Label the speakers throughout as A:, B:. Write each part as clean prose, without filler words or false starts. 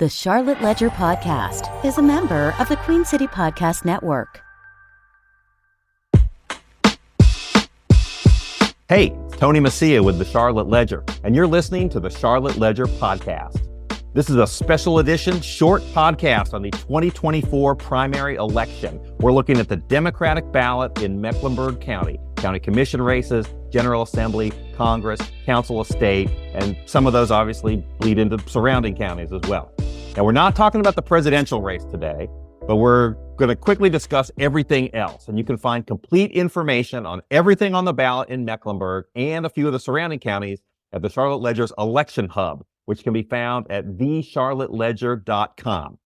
A: The Charlotte Ledger Podcast is a member of the Queen City Podcast Network.
B: Hey, it's Tony Mecia with the Charlotte Ledger, and you're listening to the Charlotte Ledger Podcast. This is a special edition short podcast on the 2024 primary election. We're looking at the Democratic ballot in Mecklenburg County, county commission races, General Assembly, Congress, Council of State, and some of those obviously bleed into surrounding counties as well. Now, we're not talking about the presidential race today, but we're going to quickly discuss everything else. And you can find complete information on everything on the ballot in Mecklenburg and a few of the surrounding counties at the Charlotte Ledger's Election Hub, which can be found at thecharlotteledger.com.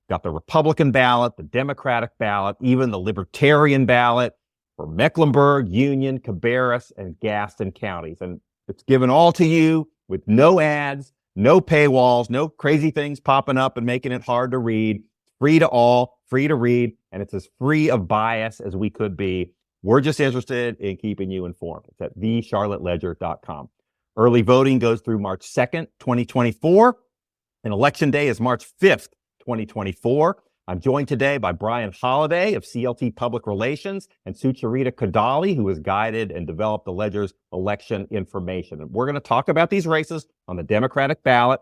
B: Got the Republican ballot, the Democratic ballot, even the Libertarian ballot for Mecklenburg, Union, Cabarrus, and Gaston counties. And it's given all to you with no ads, no paywalls, no crazy things popping up and making it hard to read. Free to all, free to read, and it's as free of bias as we could be. We're just interested in keeping you informed. It's at thecharlotteledger.com. Early voting goes through March 2nd, 2024, and Election Day is March 5th, 2024. I'm joined today by Bryan Holladay of CLT Public Relations and Sucharita Kodali, who has guided and developed the Ledger's election information. And we're going to talk about these races on the Democratic ballot,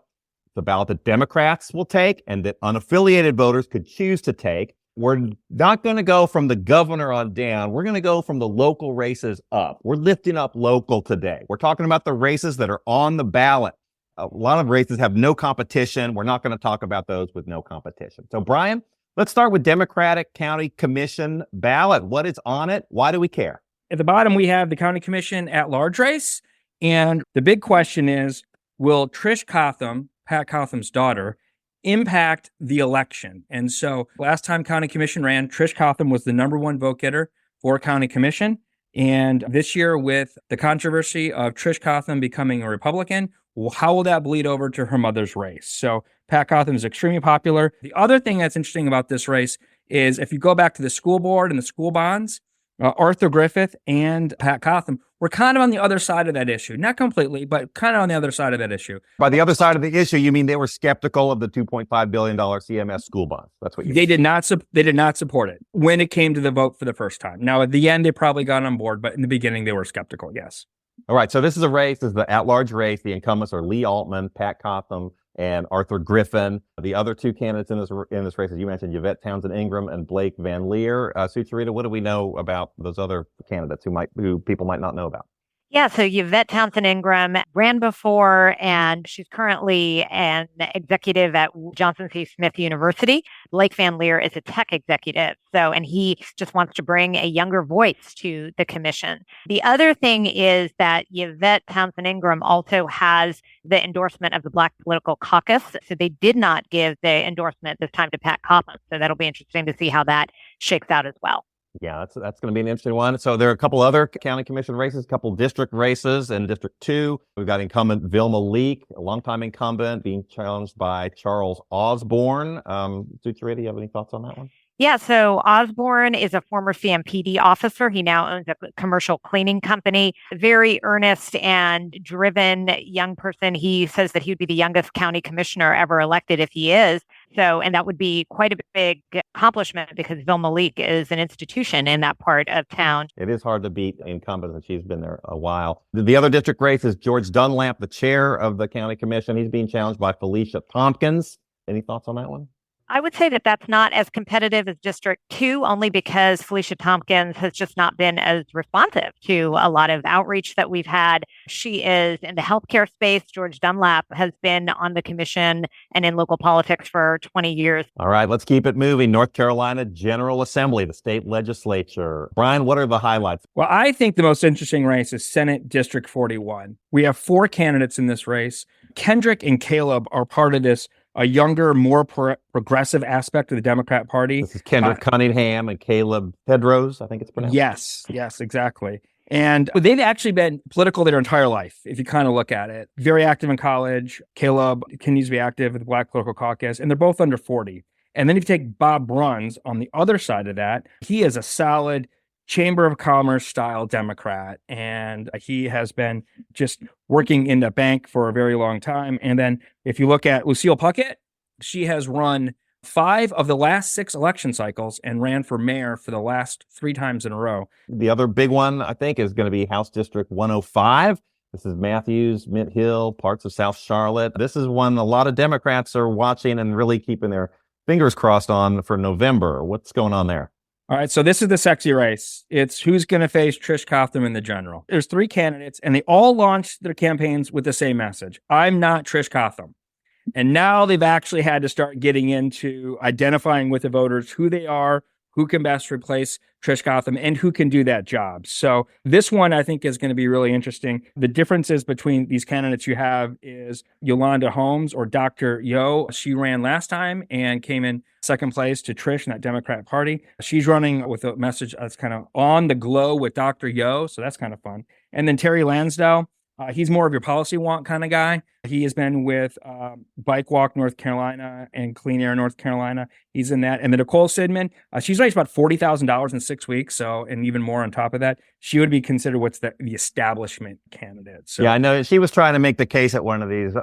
B: the ballot that Democrats will take and that unaffiliated voters could choose to take. We're not going to go from the governor on down. We're going to go from the local races up. We're lifting up local today. We're talking about the races that are on the ballot. A lot of races have no competition. We're not going to talk about those with no competition. So, Bryan, let's start with Democratic County Commission ballot. What is on it? Why do we care?
C: At the bottom, we have the county commission at-large race. And the big question is, will Trish Cotham, Pat Cotham's daughter, impact the election? And so last time county commission ran, Trish Cotham was the number one vote getter for county commission. And this year, with the controversy of Trish Cotham becoming a Republican, how will that bleed over to her mother's race? So Pat Cotham is extremely popular. The other thing that's interesting about this race is if you go back to the school board and the school bonds, Arthur Griffith and Pat Cotham were kind of on the other side of that issue. Not completely, but kind of on the other side of that issue.
B: By the other side of the issue, you mean they were skeptical of the $2.5 billion CMS school bonds? That's what you mean.
C: They did not support it when it came to the vote for the first time. Now, at the end, they probably got on board, but in the beginning, they were skeptical, yes.
B: All right, so this is a race. This is the at-large race. The incumbents are Lee Altman, Pat Cotham, and Arthur Griffin. The other two candidates in this race, as you mentioned, Yvette Townsend Ingram and Blake Van Leer. Sucharita, what do we know about those other candidates who people might not know about?
D: Yeah, so Yvette Townsend Ingram ran before, and she's currently an executive at Johnson C. Smith University. Blake Van Leer is a tech executive, and he just wants to bring a younger voice to the commission. The other thing is that Yvette Townsend Ingram also has the endorsement of the Black Political Caucus, so they did not give the endorsement this time to Pat Cotham. So that'll be interesting to see how that shakes out as well.
B: Yeah, that's going to be an interesting one. So there are a couple other county commission races, a couple district races. In District 2, we've got incumbent Vilma Leak, a longtime incumbent, being challenged by Charles Osborne. Sucharita, do you have any thoughts on that one?
D: Yeah, so Osborne is a former CMPD officer. He now owns a commercial cleaning company. Very earnest and driven young person. He says that he would be the youngest county commissioner ever elected if he is. And that would be quite a big accomplishment because Vilma Leak is an institution in that part of town.
B: It is hard to beat incumbents, and she's been there a while. The other district race is George Dunlap, the chair of the county commission. He's being challenged by Felicia Tompkins. Any thoughts on that one?
D: I would say that that's not as competitive as District 2, only because Felicia Tompkins has just not been as responsive to a lot of outreach that we've had. She is in the healthcare space. George Dunlap has been on the commission and in local politics for 20 years.
B: All right, let's keep it moving. North Carolina General Assembly, the state legislature. Bryan, what are the highlights?
C: Well, I think the most interesting race is Senate District 41. We have 4 candidates in this race. Kendrick and Caleb are part of this a younger, more progressive aspect of the Democrat Party.
B: This is Kendrick Cunningham and Caleb Tedros, I think it's pronounced.
C: Yes, exactly. And they've actually been political their entire life, if you kind of look at it. Very active in college. Caleb continues to be active with the Black Political Caucus, and they're both under 40. And then if you take Bob Bruns on the other side of that, he is a solid Chamber of Commerce style Democrat. And he has been just working in the bank for a very long time. And then if you look at Lucille Puckett, She has run 5 of the last 6 election cycles and ran for mayor for the last 3 times in a row.
B: The other big one, I think, is going to be House District 105. This is Matthews, Mint Hill, parts of South Charlotte. This is one a lot of Democrats are watching and really keeping their fingers crossed on for November. What's going on there?
C: All right, so this is the sexy race. It's who's going to face Trish Cotham in the general. There's 3 candidates, and they all launched their campaigns with the same message. I'm not Trish Cotham. And now they've actually had to start getting into identifying with the voters who they are, who can best replace Trish Cotham, and who can do that job. So this one, I think, is going to be really interesting. The differences between these candidates you have is Yolanda Holmes or Dr. Yo. She ran last time and came in second place to Trish in that Democrat Party. She's running with a message that's kind of on the glow with Dr. Yo, so that's kind of fun. And then Terry Lansdowne. He's more of your policy wonk kind of guy. He has been with Bike Walk North Carolina and Clean Air North Carolina. He's in that. And then Nicole Sidman, she's raised about $40,000 in 6 weeks. So, and even more on top of that, she would be considered what's the establishment candidate. So,
B: yeah, I know she was trying to make the case at one of these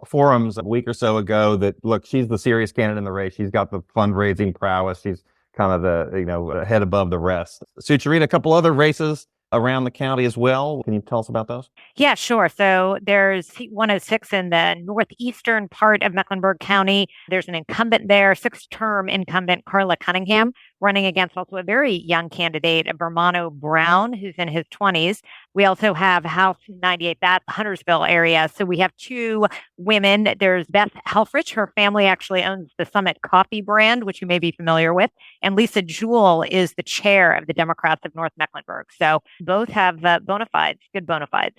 B: forums a week or so ago that, look, she's the serious candidate in the race. She's got the fundraising prowess. She's kind of the, head above the rest. Sucharita, a couple other races around the county as well. Can you tell us about those?
D: Yeah, sure. So there's seat 106 in the northeastern part of Mecklenburg County. There's an incumbent there, 6th-term incumbent Carla Cunningham, running against also a very young candidate, Vermano Brown, who's in his 20s. We also have House 98, that's Huntersville area. So we have 2 women. There's Beth Helfrich. Her family actually owns the Summit Coffee brand, which you may be familiar with. And Lisa Jewell is the chair of the Democrats of North Mecklenburg. So both have bona fides, good bona fides.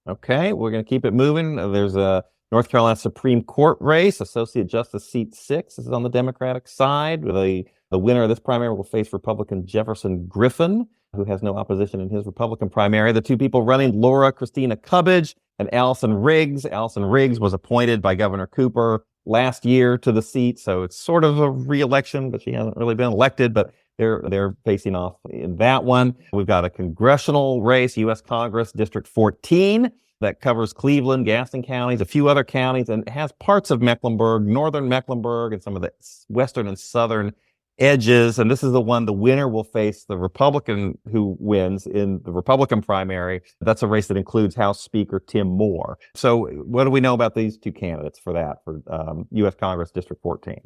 B: Okay, we're going to keep it moving. There's a North Carolina Supreme Court race, Associate Justice Seat 6. This is on the Democratic side. The winner of this primary will face Republican Jefferson Griffin, who has no opposition in his Republican primary. The 2 people running, Laura Christina Cubbage and Allison Riggs. Allison Riggs was appointed by Governor Cooper last year to the seat, so it's sort of a re-election, but she hasn't really been elected, but they're facing off in that one. We've got a congressional race, U.S. Congress, District 14, that covers Cleveland, Gaston counties, a few other counties, and has parts of Mecklenburg, northern Mecklenburg, and some of the western and southern edges. And this is the one, the winner will face the Republican who wins in the Republican primary. That's a race that includes House Speaker Tim Moore. So what do we know about these 2 candidates for U.S. Congress District 14?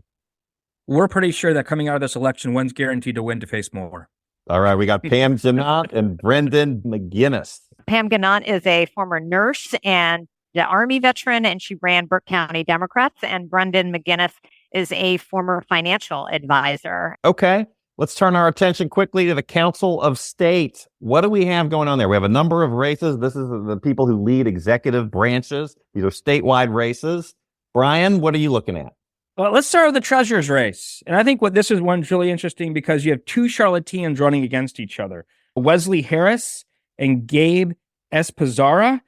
C: we're pretty sure that coming out of this election, one's guaranteed to win to face more.
B: All right, we got Pam Gannant and Brendan McGinnis.
D: Pam Gannant is a former nurse and the Army veteran, and she ran Burke County Democrats. And Brendan McGinnis is a former financial advisor.
B: Okay, let's turn our attention quickly to the Council of State. What do we have going on there? We have a number of races. This is the people who lead executive branches. These are statewide races. Bryan, what are you looking at?
C: Well, let's start with the treasurer's race. And I think this is one's really interesting because you have two Charlotteans running against each other. Wesley Harris and Gabe Esposara.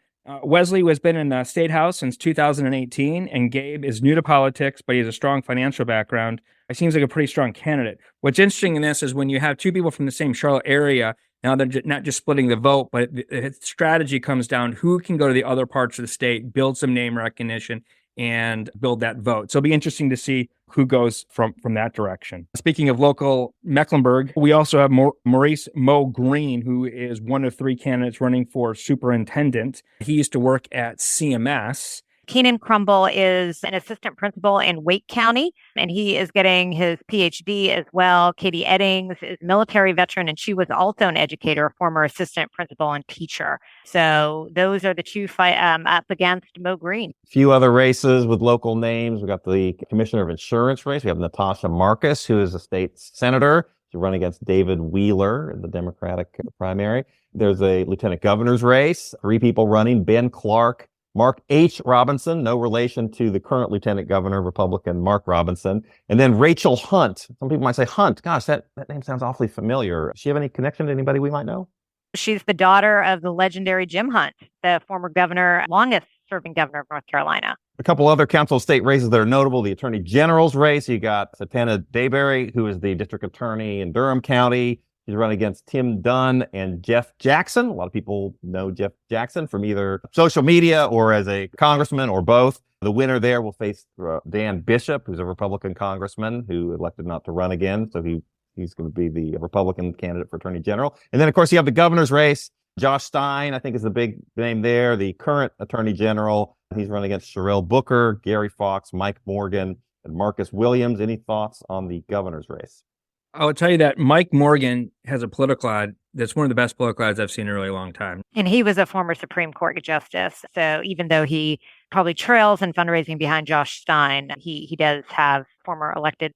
C: Wesley has been in the State House since 2018, and Gabe is new to politics, but he has a strong financial background. He seems like a pretty strong candidate. What's interesting in this is when you have two people from the same Charlotte area, now they're not just splitting the vote, but the strategy comes down who can go to the other parts of the state, build some name recognition, and build that vote. So it'll be interesting to see who goes from that direction. Speaking of local Mecklenburg, we also have Maurice Mo Green, who is one of three candidates running for superintendent. He used to work at CMS.
D: Keenan Crumble is an assistant principal in Wake County, and he is getting his PhD as well. Katie Eddings is a military veteran, and she was also an educator, former assistant principal and teacher. So those are the two up against Mo Green.
B: A few other races with local names. We got the Commissioner of Insurance race. We have Natasha Marcus, who is a state senator. She's running against David Wheeler in the Democratic primary. There's a lieutenant governor's race. Three people running: Ben Clark, Mark H. Robinson, no relation to the current Lieutenant Governor, Republican Mark Robinson. And then Rachel Hunt. Some people might say, Hunt, gosh, that name sounds awfully familiar. Does she have any connection to anybody we might know?
D: She's the daughter of the legendary Jim Hunt, the former governor, longest serving governor of North Carolina.
B: A couple other council of state races that are notable. The Attorney General's race. You got Satana Dayberry, who is the district attorney in Durham County. He's running against Tim Dunn and Jeff Jackson. A lot of people know Jeff Jackson from either social media or as a congressman or both. The winner there will face Dan Bishop, who's a Republican congressman who elected not to run again. So he's going to be the Republican candidate for Attorney General. And then, of course, you have the governor's race. Josh Stein, I think, is the big name there, the current Attorney General. He's running against Sherelle Booker, Gary Fox, Mike Morgan, and Marcus Williams. Any thoughts on the governor's race?
C: I will tell you that Mike Morgan has a political ad that's one of the best political ads I've seen in a really long time.
D: And he was a former Supreme Court justice. So even though he probably trails in fundraising behind Josh Stein, he does have former elected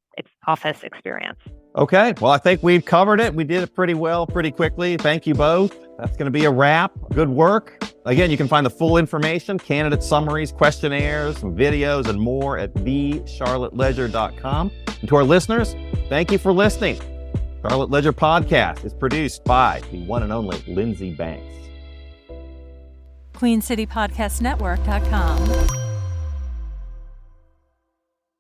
D: office experience.
B: Okay. Well, I think we've covered it. We did it pretty well, pretty quickly. Thank you both. That's going to be a wrap. Good work. Again, you can find the full information, candidate summaries, questionnaires, some videos, and more at thecharlotteledger.com. And to our listeners, thank you for listening. Charlotte Ledger Podcast is produced by the one and only Lindsey Banks.
A: QueenCityPodcastNetwork.com.